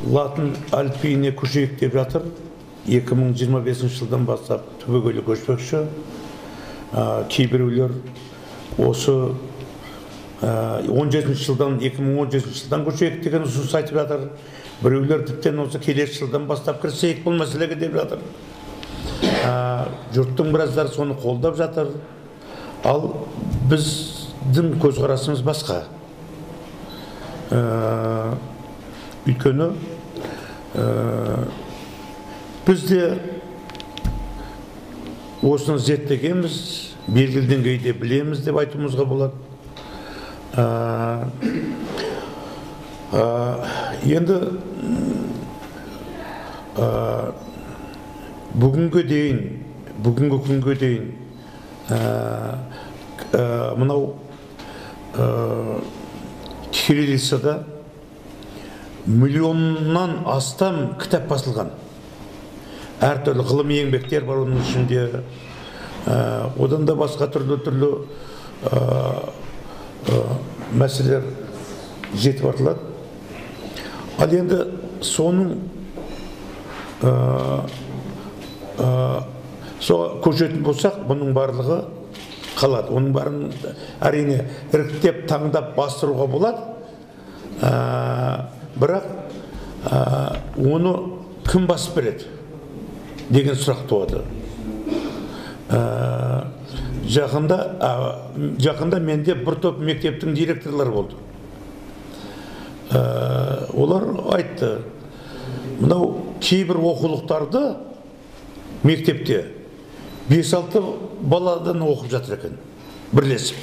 латын әліпбиіне көшейік деп жатыр. 2025 жылдан бастап түбегейлі көшпекші. Кейбіреулер осы 2017 жылдан көшейік деген ұсыныс айтып жатыр. Біреулер тіптен осы келесі жылдан бастап кірісейік бұл мәселеге деп жатыр. Жұрттың біраздары соны қолдап жатыр. Ал біздің көзқарасымыз басқа. Өйткені бізде осыны зерттегенбіз, белгілі деңгейде білеміз деп айтуымызға болады. Енді бүгінгі күнге дейін мынау кириллицада миллионнан астам кітап басылған. Әртүрлі ғылыми еңбектер бар оның ішінде. Одан да басқа түрлі мәселелер жетіп артылады. Ал енді соның көшетін болсақ, бұның барлығы қалады. Оның барын әрине іріктеп, таңдап бастыруға болады. Бірақ оны кім басып береді деген сұрақ туады. Жақында менде бір топ мектептің директорлары болды. Олар айтты, мынау кейбір оқулықтарды мектепте 5-6 баладан оқып жатыр екен, бірлесіп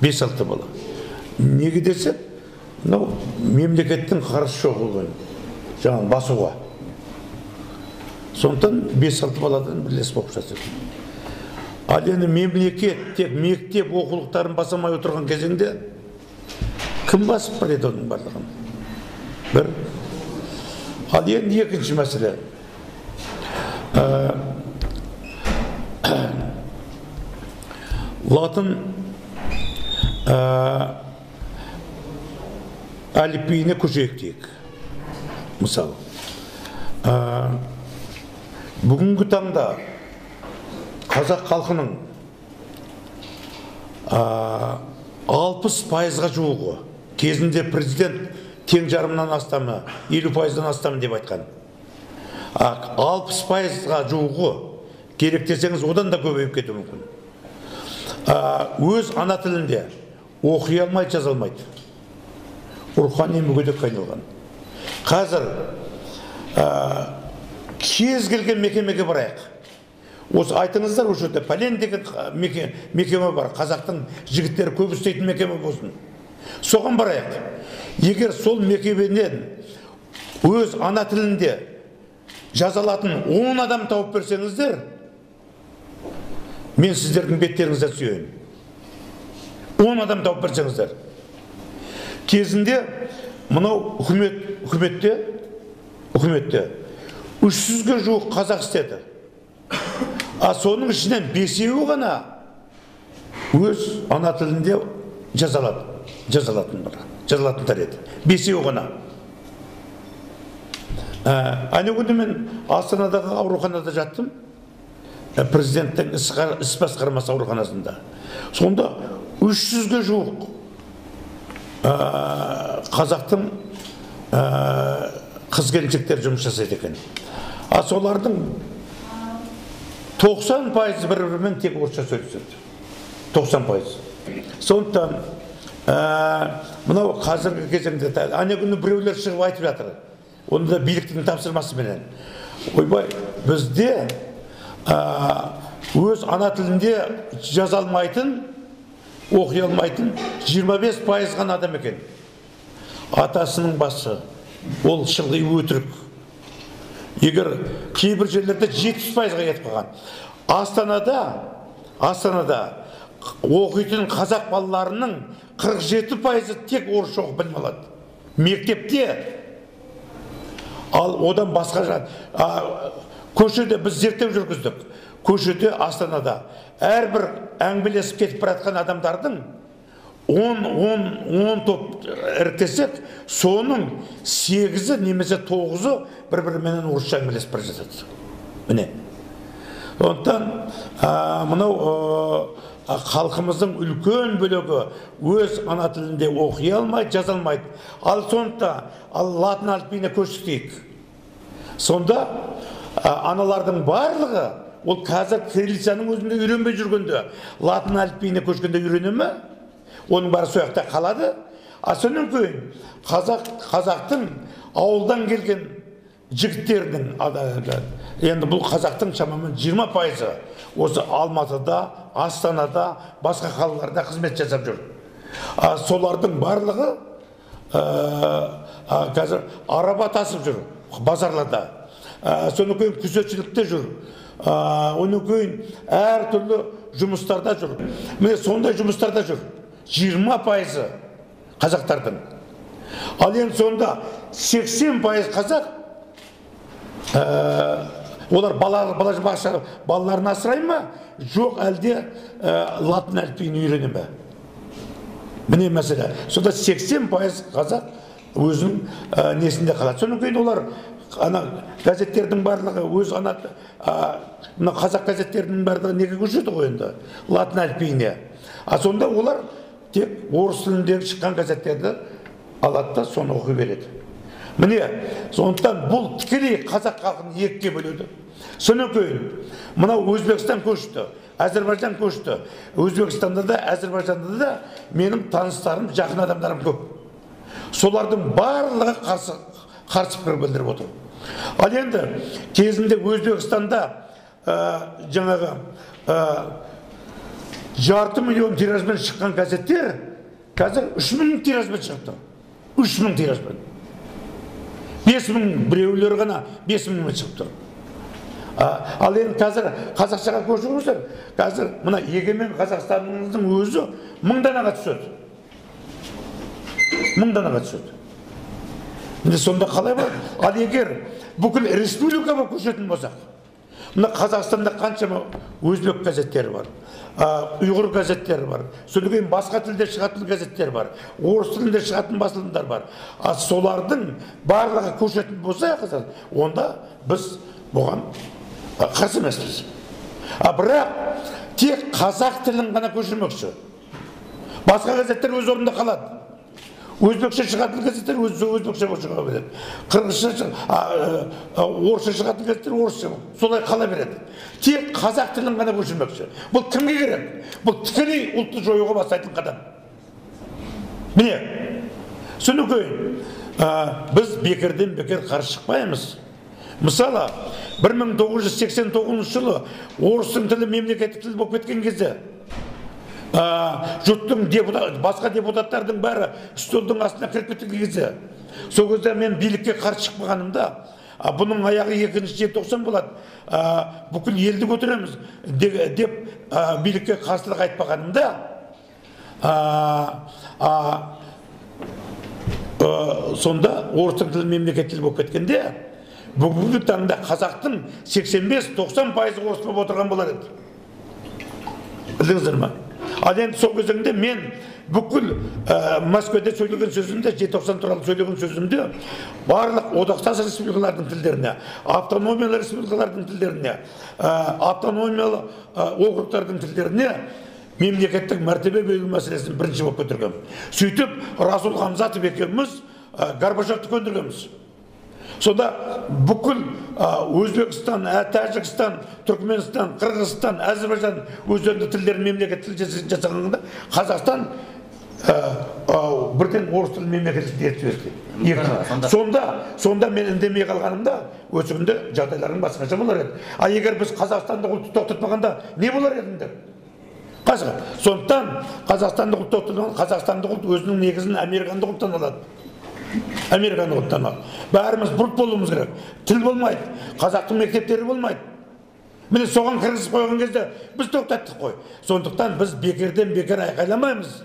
5-6 бала. Неге десек, мынау мемлекеттің қаржысы жоқ болған, жаңағы басуға. Сондықтан 5-6 баладан бірлесіп оқып жатыр екен. Ал енді мемлекет тек мектеп оқулықтарын басамай отырған кезеңде кім басып береді оның барлығын? Бір. Ал енді екінші мәселе. Латын әліпбиіне көшейік дейік. Мысалы, бүгінгі таңда қазақ халқының 60%-ға жуығы, кезінде президент тең жарымнан астамы, 50%-дан астамы деп айтқан. 60%-ға жуығы, керек десеңіз, одан да көбейіп кетуі мүмкін. Өз ана тілінде оқи алмайды, жаза алмайды. Рухани мүгедекке айналған. Қазір кез келген мекемеге барайық. Осы айтыңыздар, осы жерде пәлен деген мекеме бар, қазақтың жігіттері көп істейтін мекеме болсын. Соған барайық. Егер сол мекеменен өз ана тілінде жазалатын 10 адам тауып берсеңіздер, мен сіздердің беттеріңізді сүйейін. 10 адам тауып берсеңіздер. Кезінде мынау үкіметте 300-ге жуық қазақ істеді. Соның ішінен 5-еуі ғана өз ана тілінде жазалатындар еді. 5-еуі ғана. Әне күнде мен Астанадағы ауруханада жаттым. Президенттің іс басқармасы ауруханасында. Сонда 300-ге жуық қазақтың қыз-келіншектер жұмыс жасайды екен. Солардың 90% бір-бірімен тек орысша сөйлеседі. 90%. Сондықтан мынау қазіргі кезеңде әне күні біреулер шығып айтып жатыр. Оны да биліктің тапсырмасыменен. Ойбай, бізде өз ана тілінде жаза алмайтын, оқи алмайтын 25% ғана адам екен. Атасының басы, ол шылғи өтірік. Егер кейбір жерлерде 70%-ға кетіп қалған. Астанада оқитын қазақ балаларының 47%-і тек орысша оқып білім алады. Мектепте. Ал одан басқа көшеде біз зерттеу жүргіздік. Көшеде Астанада әрбір әңгімелесіп кетіп баратқан адамдардың 10 топ іріктесек, соның 8-і немесе 9-і бір-біріменен орысша әңгімелесіп бара жатады. Міне. Сондықтан мынау халқымыздың үлкен бөлігі өз ана тілінде оқи алмайды, жаза алмайды. Ал сондықтан латын әліпбиіне көшсек, сонда аналардың барлығы ол қазір кириллицаның өзінде үйренбей жүргенде, латын әліпбиіне көшкенде үйрене ме? Оның бары сояқта қалады. Сонан кейін қазақтың ауылдан келген жігіттердің, енді бұл қазақтың шамамен 20% осы Алматыда, Астанада, басқа қалаларда қызмет жасап жүр. Солардың барлығы қазір араба тасып жүр базарларда. Сонан кейін күзетшілікте жүр. Онан кейін әр түрлі жұмыстарда жүр. Міне сондай жұмыстарда жүр. 20% қазақтардың. Ал енді сонда 80% қазақ олар балаларын асырай ма? Жоқ, әлде латын әліпбиін үйрене ме? Міне мәселе. Сонда 80% қазақ өзінің несінде қалады. Сонан кейін олар газеттердің барлығы өз қазақ газеттерінің барлығы неге көшеді ғой енді? Латын әліпбиіне. Сонда олар тек орыс тіліндегі шыққан газеттерді алады да соны оқи береді. Міне, сондықтан бұл тікелей қазақ халқын екіге бөледі. Сонан кейін мынау Өзбекстан көшті, Әзербайжан көшті. Өзбекстанда да, Әзербайжанда да менің таныстарым, жақын адамдарым көп. Солардың барлығы қарсы пікір білдіріп отыр. Ал енді кезінде Өзбекстанда жаңағы 500,000 тиражбен шыққан газеттер қазір 3,000 тиражбен шығып тұр. 3,000 тиражбен. 5,000 біреулері ғана 5,000 шығып тұр. Ал енді қазір қазақшаға көшіңіздер, қазір мына егемен Қазақстанымыздың өзі 1000 данаға түседі. 1000 данаға түседі. Міне сонда қалай бар? Ал егер бүкіл республика болып көшетін болсақ, мына Қазақстанда қаншама өзбек газеттері бар, ұйғыр газеттері бар, содан кейін басқа тілде шығатын газеттер бар, орыс тілінде шығатын басылымдар бар. Солардың барлығы көшетін болса, онда біз бұған қарсы емеспіз. Бірақ тек қазақ тілін ғана көшірмекші. Басқа газеттер өз орнында қалады. Өзбекше шығатын газеттер өзбекше шыға береді. Қырғызша, орысша шығатын газеттер орысша, солай қала береді. Тек қазақ тілін ғана көшірмекші. Бұл кімге керек? Бұл тікелей ұлтты жоюға бастайтын қадам. Міне, содан кейін біз бекерден бекер қарсы шықпаймыз. Мысалы, 1989 жылы орыстың тілі мемлекеттік тіл болып кеткен кезде жұрттың басқа депутаттардың бәрі үстелдің астына кіріп кеткен кезде, сол кезде мен билікке қарсы шықпағанымда, бұның аяғы 2-ші желтоқсан болады, бүкіл елді көтереміз деп билікке қарсылық айтпағанымда, сонда орыстың тілі мемлекеттік тіл болып кеткенде, бүгінгі таңда қазақтың 85-90% орыс болып отырған болар еді. Білдіңіздер ме? Ал енді сол кезеңде мен бүкіл Москвада сөйлеген сөзімде, желтоқсан туралы сөйлеген сөзімде барлық одақтас республикалардың тілдеріне, автономиялы республикалардың тілдеріне, автономиялы округтардың тілдеріне мемлекеттік мәртебе беру мәселесін бірінші болып көтергенмін. Сөйтіп, Расул Хамзатов екеуміз Горбачевты көндіргенбіз. Сонда бүкіл Өзбекстан, Тәжікстан, Түркменстан, Қырғызстан, Әзербайжан өздерінің тілдерін мемлекет тіл жасағанда Қазақстан бірден орыс тілін мемлекеттік тіл етті. Сонда мен үндемей қалғанымда өсігінде жағдайларың басқаша болар еді. Егер біз Қазақстандық ұлтты тоқтатпағанда не болар едіңдер? Сондықтан Қазақстандық ұлт тоқтатпағанда Қазақстандық ұлт өзінің негізін американдық ұлттан алады. Американдық ұлттан алады. Бәріміз бұрт болуымыз керек. Тіл болмайды. Қазақтың мектептері болмайды. Міне соған кіргізіп қойған кезде біз тоқтаттық қой. Сондықтан біз бекерден бекер айқайламаймыз.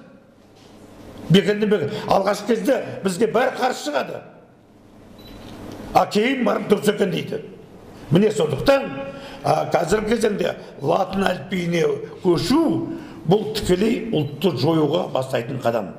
Бекерден бекер. Алғашқы кезде бізге бәрі қарсы шығады. Кейін барып дұрыс екен дейді. Міне сондықтан қазіргі кезеңде латын әліпбиіне көшу бұл тікелей ұлтты жоюға бастайтын қадам.